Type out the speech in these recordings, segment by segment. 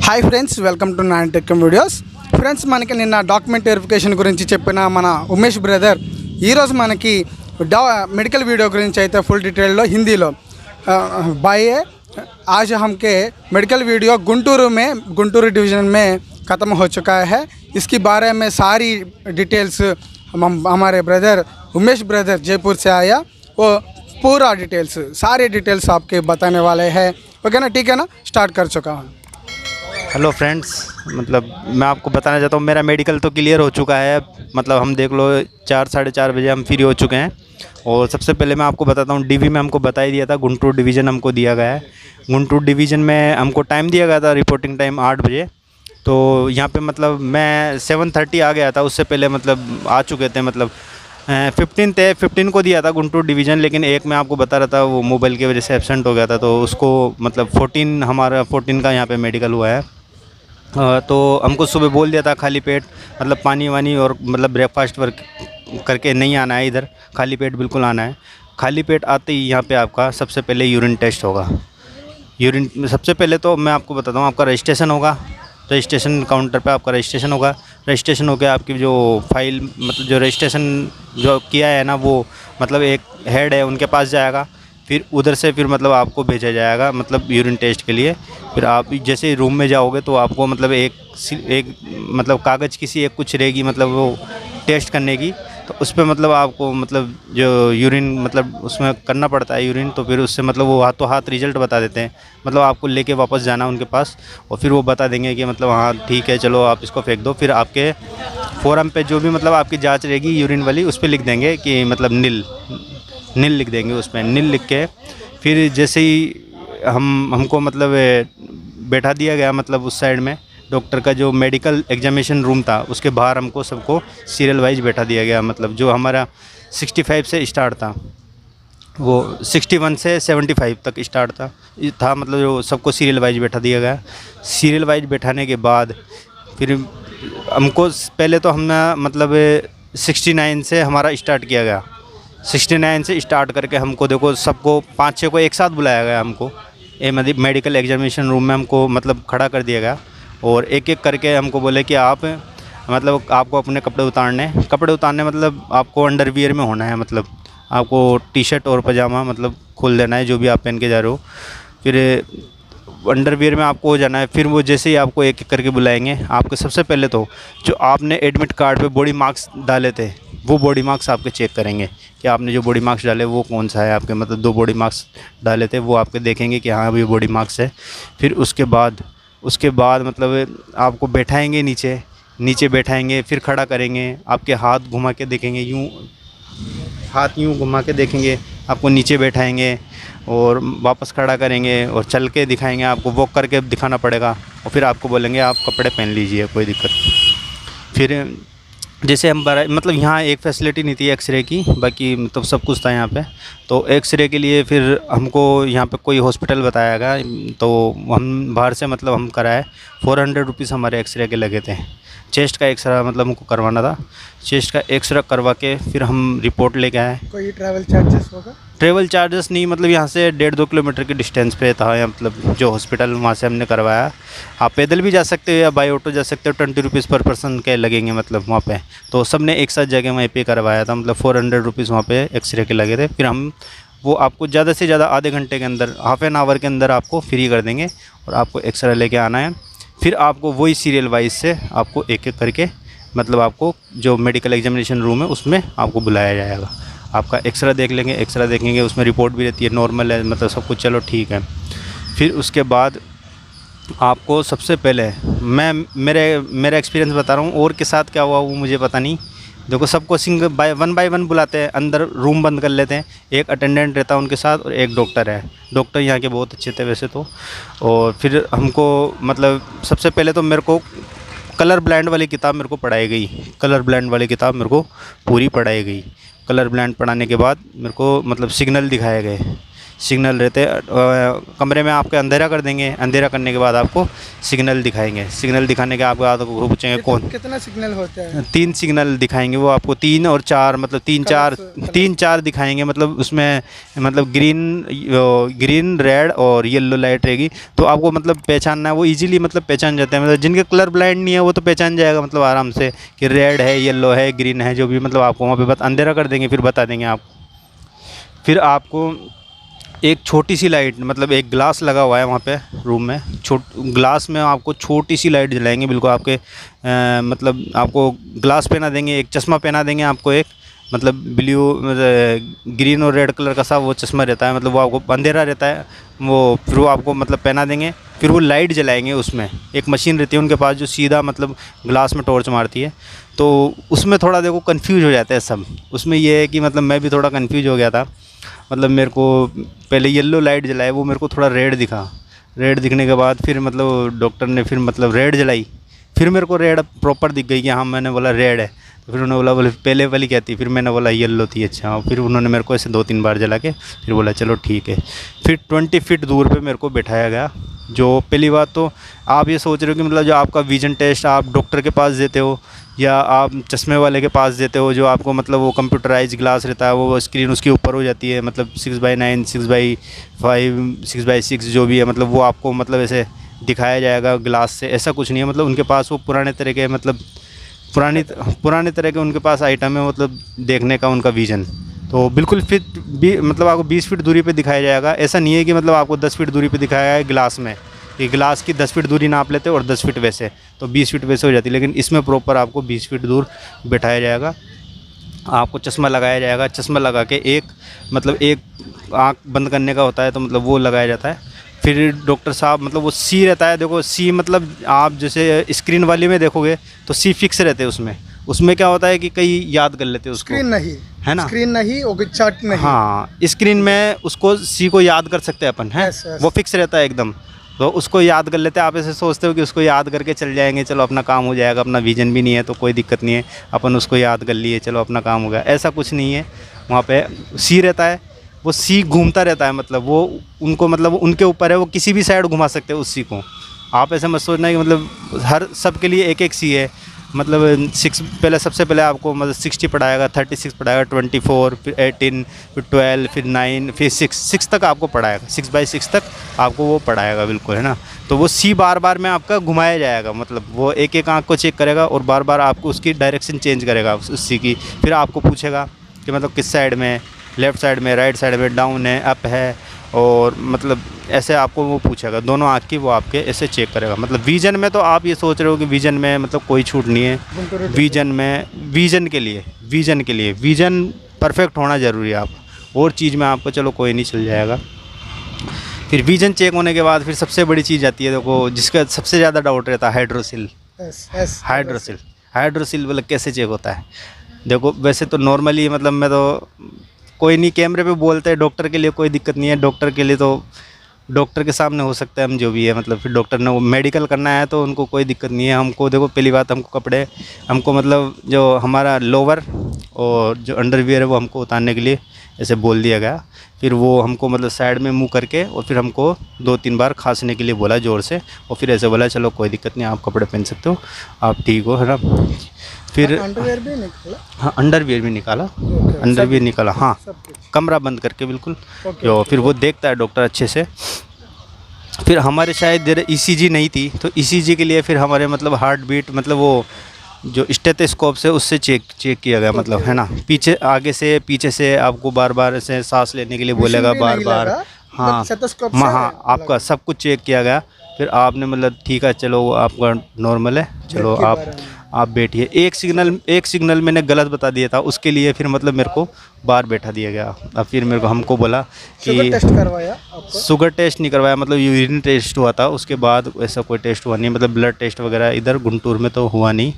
Hi friends, welcome to non tech videos. Friends, మనకి నిన్న document verification గురించి చెప్పిన మన ఉమేష్ బ్రదర్ ఈరోజు మనకి मेडिकल वीडियो गुరించి అయితే ఫుల్ డీటెయిల్లో హిందీలో भाई आज हमके मेडिकल वीडियो गुंटूर डिवीज़न में ख़त्म हो चुका है. इसके बारे में सारी डिटेल्स हमारे ब्रदर उमेश ब्रदर जयपुर से आया, वो पूरा डिटेल्स सारे डिटेल्स आपके बताने वाले हैं. ओके ना, ठीक है ना, स्टार्ट कर चुका हूँ. हेलो फ्रेंड्स, मतलब मैं आपको बताना चाहता हूँ मेरा मेडिकल तो क्लियर हो चुका है. मतलब हम देख लो 4-4:30 बजे हम फ्री हो चुके हैं. और सबसे पहले मैं आपको बताता हूँ, डीवी में हमको बता ही दिया था, गुंटूर डिवीज़न हमको दिया गया है. गुंटूर डिवीज़न में हमको टाइम दिया गया था, रिपोर्टिंग टाइम 8 बजे. तो यहाँ पे मतलब मैं 7:30 आ गया था, उससे पहले मतलब आ चुके थे. मतलब 15 को दिया था गुंटूर डिवीज़न, लेकिन एक मैं आपको बता रहा था वो मोबाइल की वजह से एब्सेंट हो गया था, तो उसको मतलब 14 का यहाँ पे मेडिकल हुआ है. तो हमको सुबह बोल दिया था खाली पेट, मतलब पानी वानी और मतलब ब्रेकफास्ट वर्क करके नहीं आना है इधर, खाली पेट बिल्कुल आना है. खाली पेट आते ही यहाँ पे आपका सबसे पहले यूरिन टेस्ट होगा. यूरिन सबसे पहले तो मैं आपको बताता हूँ, आपका रजिस्ट्रेशन होगा. रजिस्ट्रेशन काउंटर पे आपका रजिस्ट्रेशन होगा. रजिस्ट्रेशन होकर आपकी जो फाइल मतलब जो रजिस्ट्रेशन जो किया है ना, वो मतलब एक हेड है उनके पास जाएगा. फिर उधर से फिर मतलब आपको भेजा जाएगा मतलब यूरिन टेस्ट के लिए. फिर आप जैसे रूम में जाओगे तो आपको मतलब एक मतलब कागज़ किसी एक कुछ रहेगी मतलब वो टेस्ट करने की. तो उस पर मतलब आपको मतलब जो यूरिन मतलब उसमें करना पड़ता है यूरिन. तो फिर उससे मतलब वो हाथों हाथ रिज़ल्ट बता देते हैं. मतलब आपको लेके वापस जाना उनके पास और फिर वो बता देंगे कि मतलब हाँ ठीक है, चलो आप इसको फेंक दो. फिर आपके फॉर्म पे जो भी मतलब आपकी जांच रहेगी यूरिन वाली, उस पर लिख देंगे कि मतलब नील लिख देंगे. उस पर नील लिख के फिर जैसे ही हमको मतलब बैठा दिया गया मतलब उस साइड में डॉक्टर का जो मेडिकल एग्जामिनेशन रूम था, उसके बाहर हमको सबको सीरियल वाइज बैठा दिया गया. मतलब जो हमारा 65 से स्टार्ट था, वो 61 से 75 तक स्टार्ट था मतलब जो सबको सीरियल वाइज बैठा दिया गया. सीरियल वाइज बैठाने के बाद फिर हमको पहले तो हमने मतलब 69 से हमारा स्टार्ट किया गया. 69 से स्टार्ट करके हमको देखो सबको 5-6 को एक साथ बुलाया गया. हमको मेडिकल एग्जामिनेशन रूम में हमको मतलब खड़ा कर दिया गया और एक एक करके हमको बोले कि आप मतलब आपको अपने कपड़े उतारने मतलब आपको अंडरवियर में होना है. मतलब आपको टी-शर्ट और पजामा मतलब खोल देना है जो भी आप पहन के जा रहे हो. फिर अंडरवियर में आपको हो जाना है. फिर वो जैसे ही आपको एक एक करके बुलाएंगे, आपको सबसे पहले तो जो आपने एडमिट कार्ड पे बॉडी मार्क्स डाले थे, वो बॉडी मार्क्स आपके चेक करेंगे कि आपने जो बॉडी मार्क्स डाले वो कौन सा है आपके. मतलब 2 बॉडी मार्क्स डाले थे, वो आपके देखेंगे कि हाँ ये बॉडी मार्क्स है. फिर उसके बाद मतलब आपको बैठाएंगे नीचे बैठाएंगे, फिर खड़ा करेंगे, आपके हाथ घुमा के देखेंगे, यूँ घुमा के देखेंगे, आपको नीचे बैठाएंगे और वापस खड़ा करेंगे और चल के दिखाएंगे. आपको वॉक करके दिखाना पड़ेगा और फिर आपको बोलेंगे आप कपड़े पहन लीजिए, कोई दिक्कत नहीं. फिर जैसे हम मतलब यहाँ एक फैसिलिटी नहीं थी एक्सरे की, बाकी मतलब सब कुछ था यहाँ पे. तो एक्सरे के लिए फिर हमको यहाँ पे कोई हॉस्पिटल बताया गया, तो हम बाहर से मतलब हम कराए. 400 रुपीज़ हमारे एक्सरे के लगे थे. चेस्ट का एक्सरा मतलब हमको करवाना था. चेस्ट का एक्सरा करवा के फिर हम रिपोर्ट लेके आए. कोई ट्रैवल चार्जेस होगा? ट्रैवल चार्जेस नहीं, मतलब यहाँ से 1.5-2 किलोमीटर के डिस्टेंस पे था मतलब जो हॉस्पिटल, वहाँ से हमने करवाया. आप पैदल भी जा सकते हो या बाई ऑटो जा सकते हो. 20 रुपीज़ पर पर्सन के लगेंगे मतलब वहाँ पे. तो सब ने एक साथ जाके वहीं पे करवाया था. मतलब 400 रुपीज़ वहाँ पे एक्सरे के लगे थे. फिर हम वो आपको ज़्यादा से ज़्यादा आधे घंटे के अंदर, हाफ एन आवर के अंदर आपको फ्री कर देंगे और आपको एक्सरे लेके आना है. फिर आपको वही सीरियल वाइज से आपको एक एक करके मतलब आपको जो मेडिकल एग्जामिनेशन रूम है उसमें आपको बुलाया जाएगा. आपका एक्सरा देख लेंगे, एक्सरा देखेंगे, उसमें रिपोर्ट भी रहती है, नॉर्मल है मतलब सब कुछ चलो ठीक है. फिर उसके बाद आपको सबसे पहले मैं मेरा एक्सपीरियंस बता रहा हूँ, और के साथ क्या हुआ वो मुझे पता नहीं. देखो सबको वन बाय वन बुलाते हैं, अंदर रूम बंद कर लेते हैं. एक अटेंडेंट रहता है उनके साथ और एक डॉक्टर है. डॉक्टर यहाँ के बहुत अच्छे थे वैसे तो. और फिर हमको मतलब सबसे पहले तो मेरे को कलर ब्लाइंड वाली किताब मेरे को पढ़ाई गई. कलर ब्लाइंड वाली किताब मेरे को पूरी पढ़ाई गई. कलर ब्लाइंड पढ़ाने के बाद मेरे को मतलब सिग्नल दिखाए गए सिग्नल रहते हैं। कमरे में आपके अंधेरा कर देंगे, अंधेरा करने के बाद आपको सिग्नल दिखाएंगे। सिग्नल दिखाने के बाद आपको पूछेंगे कौन, कितना सिग्नल होता है? 3 सिग्नल दिखाएंगे वो आपको, 3 और 4 मतलब 3-4 दिखाएंगे। मतलब उसमें मतलब ग्रीन रेड और येलो लाइट रहेगी, तो आपको मतलब पहचानना है। वो इजीली मतलब पहचान जाते हैं, मतलब जिनके कलर ब्लाइंड नहीं है वो तो पहचान जाएगा मतलब आराम से कि रेड है, येलो है, ग्रीन है, जो भी मतलब आपको वहाँ पे अंधेरा कर देंगे, फिर बता देंगे आप। फिर आपको एक छोटी सी लाइट, मतलब एक ग्लास लगा हुआ है वहाँ पे रूम में, ग्लास में आपको छोटी सी लाइट जलाएंगे बिल्कुल आपके, मतलब आपको ग्लास पहना देंगे, एक चश्मा पहना देंगे आपको, एक मतलब ब्लू ग्रीन और रेड कलर का सा वो चश्मा रहता है, मतलब वो आपको अंधेरा रहता है वो, फिर वो आपको मतलब पहना देंगे। फिर वो लाइट जलाएंगे, उसमें एक मशीन रहती है उनके पास जो सीधा मतलब ग्लास में टॉर्च मारती है। तो उसमें थोड़ा देखो कंफ्यूज हो जाते हैं सब। उसमें ये है कि मतलब मैं भी थोड़ा कंफ्यूज हो गया था, मतलब मेरे को पहले येलो लाइट जलाए, वो मेरे को थोड़ा रेड दिखा। रेड दिखने के बाद फिर मतलब डॉक्टर ने फिर मतलब रेड जलाई, फिर मेरे को रेड प्रॉपर दिख गई कि हाँ, मैंने बोला रेड है। तो फिर उन्होंने बोला पहले वाली क्या थी, फिर मैंने बोला येलो थी। अच्छा, फिर उन्होंने मेरे को ऐसे 2-3 बार जला के फिर बोला चलो ठीक है। फिर 20 फीट दूर पे मेरे को बिठाया गया। जो पहली बात तो आप ये सोच रहे हो कि मतलब जो आपका विजन टेस्ट आप डॉक्टर के पास देते हो या आप चश्मे वाले के पास देते हो, जो आपको मतलब वो कंप्यूटराइज ग्लास रहता है, वो स्क्रीन उसके ऊपर हो जाती है, मतलब 6x9, 6x5, 6x6 जो भी है, मतलब वो आपको मतलब ऐसे दिखाया जाएगा ग्लास से। ऐसा कुछ नहीं है, मतलब उनके पास वो पुराने तरह के मतलब पुराने तरह के उनके पास आइटम है, मतलब देखने का उनका विज़न। तो बिल्कुल फिट भी मतलब आपको 20 फीट दूरी पे दिखाया जाएगा। ऐसा नहीं है कि मतलब आपको 10 फीट दूरी पे दिखाया है ग्लास में, कि ग्लास की 10 फीट दूरी नाप लेते और 10 फीट वैसे, तो 20 फीट वैसे हो जाती है। लेकिन इसमें प्रॉपर आपको 20 फीट दूर बैठाया जाएगा, आपको चश्मा लगाया जाएगा। चश्मा लगा के एक आँख बंद करने का होता है, तो मतलब वो लगाया जाता है। फिर डॉक्टर साहब मतलब वो सी रहता है, देखो सी मतलब आप जैसे स्क्रीन वाली में देखोगे तो सी फिक्स रहते हैं उसमें क्या होता है कि कई याद कर लेते हैं उसको, स्क्रीन नहीं है ना, स्क्रीन नहीं और चार्ट नहीं। हाँ, स्क्रीन में उसको सी को याद कर सकते हैं अपन, है वो फिक्स रहता है एकदम, तो उसको याद कर लेते हैं। आप ऐसे सोचते हो कि उसको याद करके चल जाएंगे, चलो अपना काम हो जाएगा, अपना विजन भी नहीं है तो कोई दिक्कत नहीं है, अपन उसको याद कर लिए, चलो अपना काम हो गया। ऐसा कुछ नहीं है, वहाँ पे सी रहता है, वो सी घूमता रहता है, मतलब वो उनको मतलब उनके ऊपर है, वो किसी भी साइड घुमा सकते हैं उस सी को। आप ऐसे मत सोचना कि मतलब हर सब के लिए एक एक सी है, मतलब सबसे पहले आपको मतलब 60 पढ़ाएगा, 36 पढ़ाएगा, 24, फिर 18, फिर 12, फिर 9, फिर 6 तक आपको पढ़ाएगा, 6x6 तक आपको वो पढ़ाएगा बिल्कुल, है ना। तो वो सी बार बार में आपका घुमाया जाएगा, मतलब वो एक एक आँख को चेक करेगा और बार बार आपको उसकी डायरेक्शन चेंज करेगा उस सी की। फिर आपको पूछेगा कि मतलब किस साइड में, लेफ़्ट साइड में, राइट साइड में, डाउन है, अप है, और मतलब ऐसे आपको वो पूछेगा, दोनों आँख की वो आपके ऐसे चेक करेगा। मतलब विज़न में तो आप ये सोच रहे हो कि विज़न में मतलब कोई छूट नहीं है। विज़न के लिए विज़न परफेक्ट होना ज़रूरी है। आप और चीज़ में आपको चलो कोई नहीं, चल जाएगा। फिर विज़न चेक होने के बाद फिर सबसे बड़ी चीज़ आती है, देखो जिसका सबसे ज़्यादा डाउट रहता है, हाइड्रोसिल मतलब कैसे चेक होता है। देखो वैसे तो नॉर्मली मतलब मैं तो कोई नहीं, कैमरे पे बोलते हैं, डॉक्टर के लिए कोई दिक्कत नहीं है, डॉक्टर के लिए तो डॉक्टर के सामने हो सकता है हम जो भी है, मतलब फिर डॉक्टर ने वो मेडिकल करना है तो उनको कोई दिक्कत नहीं है। हमको देखो पहली बात, हमको कपड़े, हमको मतलब जो हमारा लोवर और जो अंडरवियर है वो हमको उतारने के लिए ऐसे बोल दिया गया। फिर वो हमको मतलब साइड में मुँह करके और फिर हमको 2-3 बार खांसने के लिए बोला ज़ोर से, और फिर ऐसे बोला चलो कोई दिक्कत नहीं, आप कपड़े पहन सकते हो, आप ठीक हो, है ना। फिर अंडरवियर भी निकाला, हाँ अंडरवियर भी निकाला, अंडरवियर निकाला, हाँ, कमरा बंद करके बिल्कुल। जो फिर वो देखता है डॉक्टर अच्छे से। फिर हमारे शायद देर ईसीजी नहीं थी, तो ईसीजी के लिए फिर हमारे मतलब हार्ट बीट, मतलब वो जो स्टेथोस्कोप से उससे चेक किया गया, मतलब है ना, पीछे आगे से पीछे से आपको बार बार ऐसे सांस लेने के लिए बोलेगा बार बार, हाँ हाँ, आपका सब कुछ चेक किया गया। फिर आपने मतलब ठीक है चलो आपका नॉर्मल है, चलो आप बैठिए। एक सिग्नल मैंने गलत बता दिया था, उसके लिए फिर मतलब मेरे को बाहर बैठा दिया गया। अब फिर मेरे को हमको बोला कि शुगर टेस्ट करवाया आपको? शुगर टेस्ट नहीं करवाया, मतलब यूरिन टेस्ट हुआ था, उसके बाद ऐसा कोई टेस्ट हुआ नहीं, मतलब ब्लड टेस्ट वगैरह इधर गुंटूर में तो हुआ नहीं।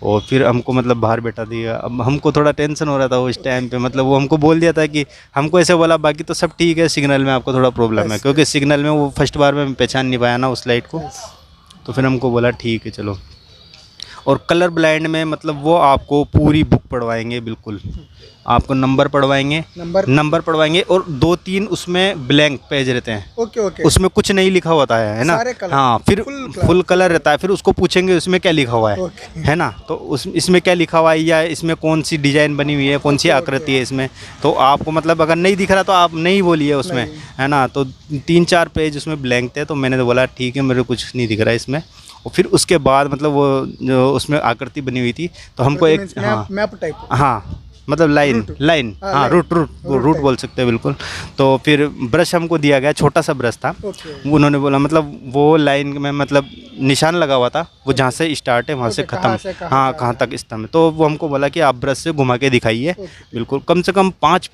और फिर हमको मतलब बाहर बैठा दिया। अब हमको थोड़ा टेंशन हो रहा था उस टाइम पे, मतलब वो हमको बोल दिया था कि हमको ऐसे बोला बाकी तो सब ठीक है, सिग्नल में आपको थोड़ा प्रॉब्लम है, क्योंकि सिग्नल में वो फर्स्ट बार में पहचान नहीं पाया ना उस लाइट को। तो फिर हमको बोला ठीक है चलो। और कलर ब्लाइंड में मतलब वो आपको पूरी बुक पढ़वाएंगे, बिल्कुल आपको नंबर नंबर पढ़वाएंगे और 2-3 उसमें ब्लैंक पेज रहते हैं, ओके ओके, उसमें कुछ नहीं लिखा होता है ना। सारे कलर, हाँ, फिर फुल कलर रहता है, फिर उसको पूछेंगे उसमें क्या लिखा हुआ ओके। है ना, तो उस इसमें क्या लिखा हुआ है या इसमें कौन सी डिजाइन बनी हुई है, कौन सी आकृति है इसमें, तो आपको मतलब अगर नहीं दिख रहा तो आप नहीं बोलिए उसमें, है ना। तो 3-4 पेज उसमें ब्लैंक थे, तो मैंने तो बोला ठीक है मेरे को कुछ नहीं दिख रहा है इसमें। और फिर उसके बाद मतलब वो जो उसमें आकृति बनी हुई थी तो हमको एक मैप टाइप, हाँ मतलब लाइन हाँ रूट बोल सकते हैं बिल्कुल। तो फिर ब्रश हमको दिया गया, छोटा सा ब्रश था, उन्होंने बोला मतलब वो लाइन में मतलब निशान लगा हुआ था, वो जहाँ से स्टार्ट है वहाँ से ख़त्म, हाँ कहाँ तक स्तंभ है, तो वो हमको बोला कि आप ब्रश से घुमा के दिखाइए, बिल्कुल कम से कम 5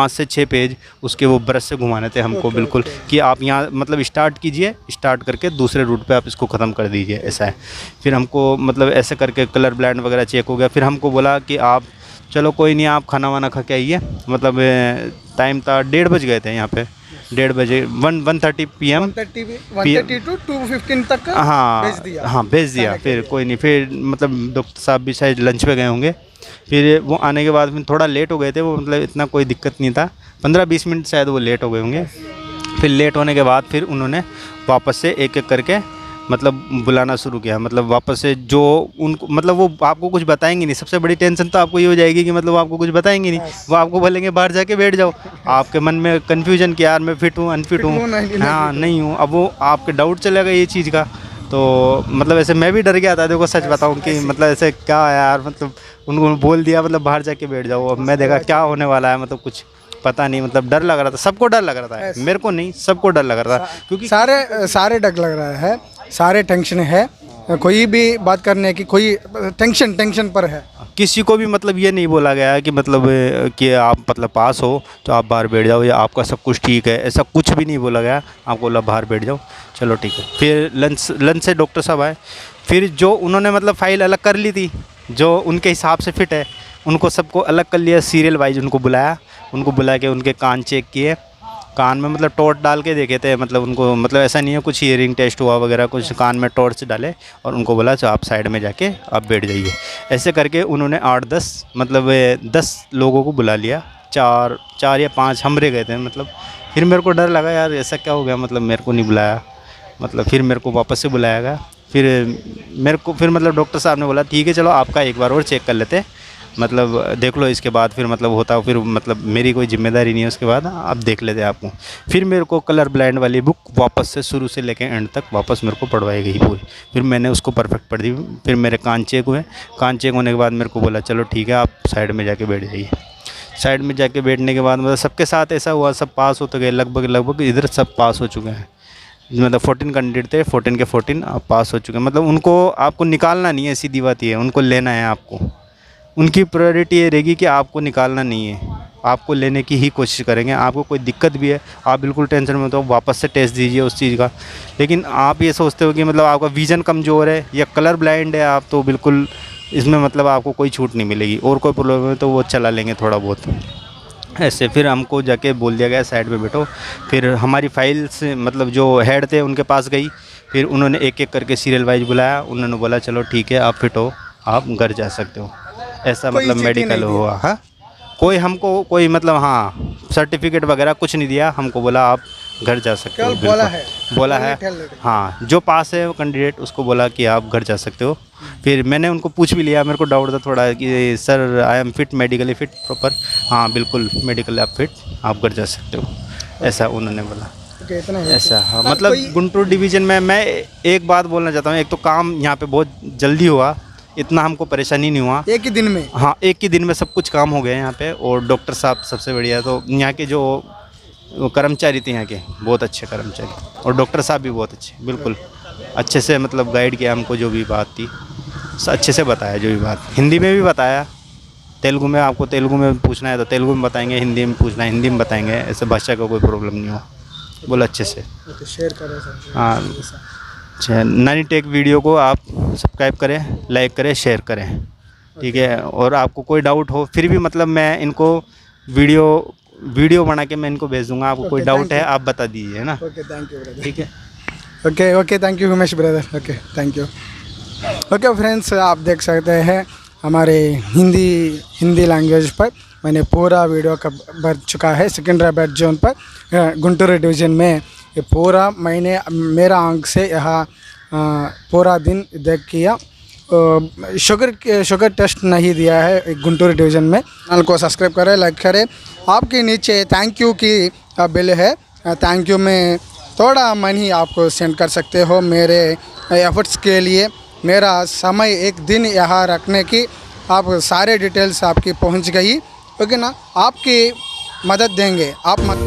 से 6 पेज उसके वो ब्रश से घुमाने थे हमको, बिल्कुल कि आप यहाँ मतलब स्टार्ट कीजिए, स्टार्ट करके दूसरे रूट पे आप इसको ख़त्म कर दीजिए, ऐसा है। फिर हमको मतलब ऐसे करके कलर ब्लाइंड वगैरह चेक हो गया। फिर हमको बोला कि आप चलो कोई नहीं, आप खाना वाना खा के आइए, मतलब टाइम था 1:30 बज गए थे यहाँ पे, 1:30 बजे 1:30 PM 1:30 to 2:15 तक हाँ भेज दिया। हाँ भेज दिया। फिर कोई नहीं, फिर मतलब डॉक्टर साहब भी शायद लंच पे गए होंगे, फिर वो आने के बाद फिर थोड़ा लेट हो गए थे वो, मतलब इतना कोई दिक्कत नहीं था, 15-20 मिनट शायद वो लेट हो गए होंगे। फिर लेट होने के बाद फिर उन्होंने वापस से एक एक करके मतलब बुलाना शुरू किया, मतलब वापस से जो उनको मतलब वो आपको कुछ बताएंगे नहीं, सबसे बड़ी टेंशन तो आपको ये हो जाएगी कि मतलब आपको कुछ बताएंगे नहीं, वो आपको बोलेंगे बाहर जाके बैठ जाओ, आपके मन में कन्फ्यूजन कि यार मैं फिट हूँ अनफिट हूँ, हाँ नहीं हूँ, अब वो आपके डाउट चलेगा ये चीज़ का। तो मतलब ऐसे मैं भी डर गया था, देखो सच बताऊँ कि मतलब ऐसे क्या है यार, मतलब उनको बोल दिया मतलब बाहर जाके बैठ जाओ, अब मैं देखा क्या होने वाला है, मतलब कुछ पता नहीं, मतलब डर लग रहा था, सबको डर लग रहा था, मेरे को नहीं सबको डर लग रहा था, क्योंकि सारे डर लग रहा है, सारे टेंशन है, कोई भी बात करने की कोई टेंशन पर है। किसी को भी मतलब ये नहीं बोला गया है कि मतलब कि आप मतलब पास हो तो आप बाहर बैठ जाओ या आपका सब कुछ ठीक है, ऐसा कुछ भी नहीं बोला गया, आपको बोला बाहर बैठ जाओ, चलो ठीक है। फिर लंच से डॉक्टर साहब आए, फिर जो उन्होंने मतलब फ़ाइल अलग कर ली थी जो उनके हिसाब से फिट है, उनको सबको अलग कर लिया, सीरियल वाइज उनको बुला के उनके कान चेक किए, कान में मतलब टॉर्च डाल के देखे थे, मतलब उनको मतलब ऐसा नहीं है कुछ हियरिंग टेस्ट हुआ वगैरह, कुछ कान में टॉर्च डाले और उनको बोला तो आप साइड में जाके आप बैठ जाइए। ऐसे करके उन्होंने 8-10 मतलब 10 लोगों को बुला लिया, 4 या 5 हम रह गए थे मतलब। फिर मेरे को डर लगा यार ऐसा क्या हो गया, मतलब मेरे को नहीं बुलाया, मतलब फिर मेरे को वापस से बुलाया गया। फिर मतलब डॉक्टर साहब ने बोला ठीक है चलो आपका एक बार और चेक कर लेते, मतलब देख लो इसके बाद फिर मतलब होता, फिर मतलब मेरी कोई जिम्मेदारी नहीं है उसके बाद, आप देख लेते आपको। फिर मेरे को कलर ब्लाइंड वाली बुक वापस से शुरू से लेकर एंड तक वापस मेरे को पढ़वाई गई पूरी, फिर मैंने उसको परफेक्ट पढ़ दी। फिर मेरे कान चेक हुए, कान चेक होने के बाद मेरे को बोला चलो ठीक है आप साइड में जाके बैठ जाइए। साइड में जाके बैठने के बाद मतलब सबके साथ ऐसा हुआ, सब पास होते गए, लगभग इधर सब पास हो चुके हैं, मतलब 14 कैंडिडेट थे, 14 के 14 आप पास हो चुके हैं। मतलब उनको आपको निकालना नहीं है, सीधी बात ये है, उनको लेना है आपको, उनकी प्रायोरिटी ये रहेगी कि आपको निकालना नहीं है, आपको लेने की ही कोशिश करेंगे। आपको कोई दिक्कत भी है आप बिल्कुल टेंशन में तो वापस से टेस्ट दीजिए उस चीज़ का। लेकिन आप ये सोचते हो कि मतलब आपका विज़न कमज़ोर है या कलर ब्लाइंड है आप, तो बिल्कुल इसमें मतलब आपको कोई छूट नहीं मिलेगी, और कोई प्रॉब्लम है तो वो चला लेंगे थोड़ा बहुत ऐसे। फिर हमको जाके बोल दिया गया साइड पे बैठो। फिर हमारी फाइल से मतलब जो हेड थे उनके पास गई, फिर उन्होंने एक एक करके सीरियल वाइज बुलाया, उन्होंने बोला चलो ठीक है आप फिट हो, आप घर जा सकते हो, ऐसा मतलब मेडिकल हुआ। हाँ कोई हमको कोई मतलब हाँ सर्टिफिकेट वगैरह कुछ नहीं दिया, हमको बोला आप घर जा सकते हो, बोला है हाँ, जो पास है वो कैंडिडेट उसको बोला कि आप घर जा सकते हो। फिर मैंने उनको पूछ भी लिया, मेरे को डाउट था थोड़ा कि sir I am fit, medically fit proper, हाँ बिल्कुल मेडिकल आप फिट, आप घर जा सकते हो, ऐसा उन्होंने बोला। ऐसा हाँ, मतलब गुंटूर डिवीज़न में मैं एक बात बोलना चाहता हूँ, एक तो काम यहाँ पे बहुत जल्दी हुआ, इतना हमको परेशानी नहीं हुआ एक ही दिन में, हाँ एक ही दिन में सब कुछ काम हो गया यहाँ पे। और डॉक्टर साहब सबसे बढ़िया, तो यहाँ के जो कर्मचारी थे यहाँ के बहुत अच्छे कर्मचारी, और डॉक्टर साहब भी बहुत अच्छे, बिल्कुल अच्छे से मतलब गाइड किया हमको, जो भी बात थी अच्छे से बताया, जो भी बात हिंदी में भी बताया, तेलुगु में आपको तेलुगु में पूछना है तो तेलुगु में बताएंगे, हिंदी में पूछना है हिंदी में बताएंगे, ऐसे भाषा का कोई प्रॉब्लम नहीं हुआ, बोला अच्छे से। शेयर करें सर। हाँ अच्छा, नानी टेक वीडियो को आप सब्सक्राइब करें, लाइक करें, शेयर करें, ठीक है। और आपको कोई डाउट हो फिर भी मतलब मैं इनको वीडियो बना के मैं इनको भेज दूंगा, आपको कोई डाउट है आप बता दीजिए, है ना। ओके थैंक यू ब्रदर, ठीक है। Okay thank you Umesh brother, okay thank you. Okay friends, आप देख सकते हैं हमारे हिंदी लैंग्वेज पर मैंने पूरा वीडियो का भर चुका है। सिकंदराबाद जोन पर गुंटूर डिवीज़न में ये पूरा मैंने मेरा आंख से यहाँ पूरा दिन देख किया। शुगर टेस्ट नहीं दिया है गुंटूर डिवीज़न में। चैनल को सब्सक्राइब करें, लाइक करें। आपके नीचे थैंक यू की बिल है, थैंक यू में थोड़ा मनी आपको सेंड कर सकते हो मेरे एफर्ट्स के लिए। मेरा समय एक दिन यहाँ रखने की आप सारे डिटेल्स आपकी पहुँच गई, ओके ना। आपकी मदद देंगे, आप मत